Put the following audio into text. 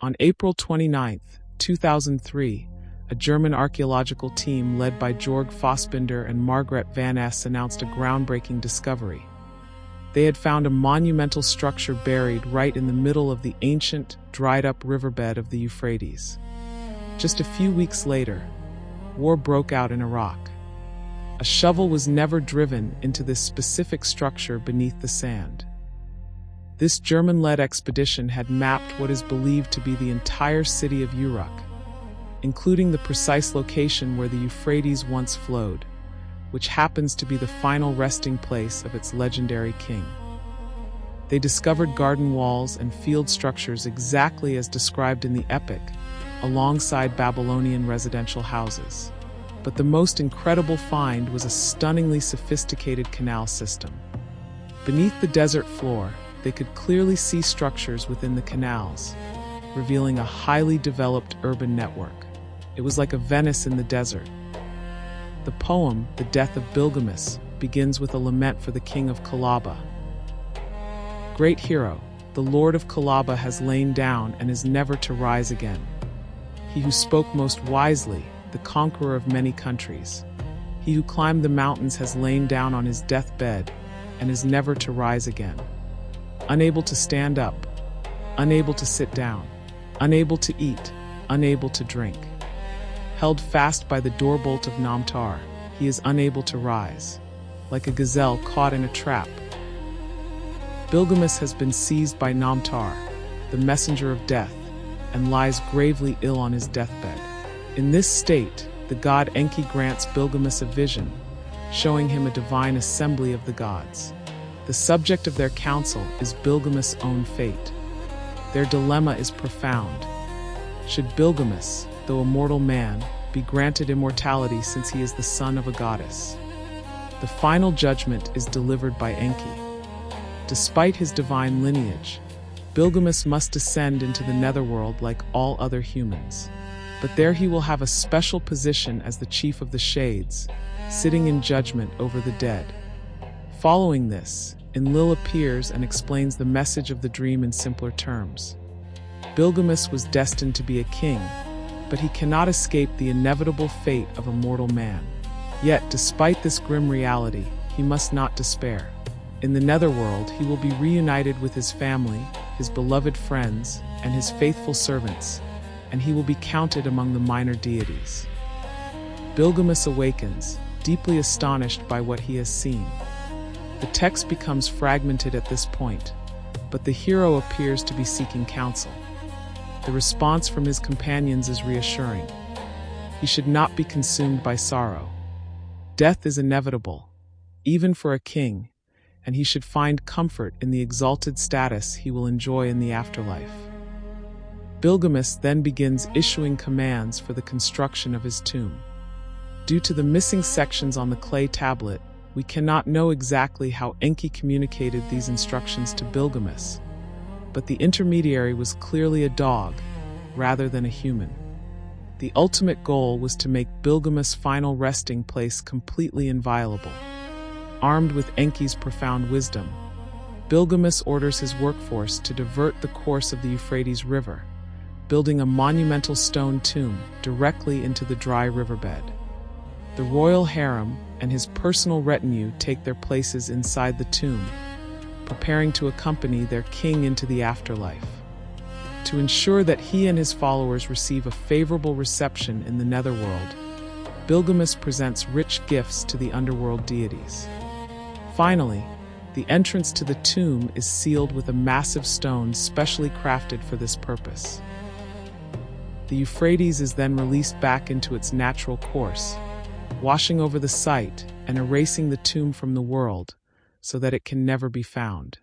On April 29, 2003, a German archaeological team led by Jorg Fassbinder and Margret van Ess announced a groundbreaking discovery. They had found a monumental structure buried right in the middle of the ancient, dried-up riverbed of the Euphrates. Just a few weeks later, war broke out in Iraq. A shovel was never driven into this specific structure beneath the sand. This German-led expedition had mapped what is believed to be the entire city of Uruk, including the precise location where the Euphrates once flowed, which happens to be the final resting place of its legendary king. They discovered garden walls and field structures exactly as described in the epic, alongside Babylonian residential houses. But the most incredible find was a stunningly sophisticated canal system. Beneath the desert floor, they could clearly see structures within the canals, revealing a highly developed urban network. It was like a Venice in the desert. The poem, The Death of Bilgames, begins with a lament for the king of Kalaba. Great hero, the lord of Kalaba has lain down and is never to rise again. He who spoke most wisely, the conqueror of many countries. He who climbed the mountains has lain down on his deathbed and is never to rise again. Unable to stand up, unable to sit down, unable to eat, unable to drink. Held fast by the doorbolt of Namtar, he is unable to rise, like a gazelle caught in a trap. Bilgames has been seized by Namtar, the messenger of death, and lies gravely ill on his deathbed. In this state, the god Enki grants Bilgames a vision, showing him a divine assembly of the gods. The subject of their council is Bilgames' own fate. Their dilemma is profound. Should Bilgames, though a mortal man, be granted immortality since he is the son of a goddess? The final judgment is delivered by Enki. Despite his divine lineage, Bilgames must descend into the Netherworld like all other humans. But there he will have a special position as the chief of the Shades, sitting in judgment over the dead. Following this, Enlil appears and explains the message of the dream in simpler terms. Bilgames was destined to be a king, but he cannot escape the inevitable fate of a mortal man. Yet, despite this grim reality, he must not despair. In the Netherworld, he will be reunited with his family, his beloved friends, and his faithful servants, and he will be counted among the minor deities. Bilgames awakens, deeply astonished by what he has seen. The text becomes fragmented at this point, but the hero appears to be seeking counsel. The response from his companions is reassuring. He should not be consumed by sorrow. Death is inevitable, even for a king, and he should find comfort in the exalted status he will enjoy in the afterlife. Bilgames then begins issuing commands for the construction of his tomb. Due to the missing sections on the clay tablet, we cannot know exactly how Enki communicated these instructions to Bilgames, but the intermediary was clearly a dog, rather than a human. The ultimate goal was to make Bilgames' final resting place completely inviolable. Armed with Enki's profound wisdom, Bilgames orders his workforce to divert the course of the Euphrates River, building a monumental stone tomb directly into the dry riverbed. The royal harem and his personal retinue take their places inside the tomb, preparing to accompany their king into the afterlife. To ensure that he and his followers receive a favorable reception in the Netherworld, Bilgames presents rich gifts to the underworld deities. Finally, the entrance to the tomb is sealed with a massive stone specially crafted for this purpose. The Euphrates is then released back into its natural course, washing over the site and erasing the tomb from the world so that it can never be found.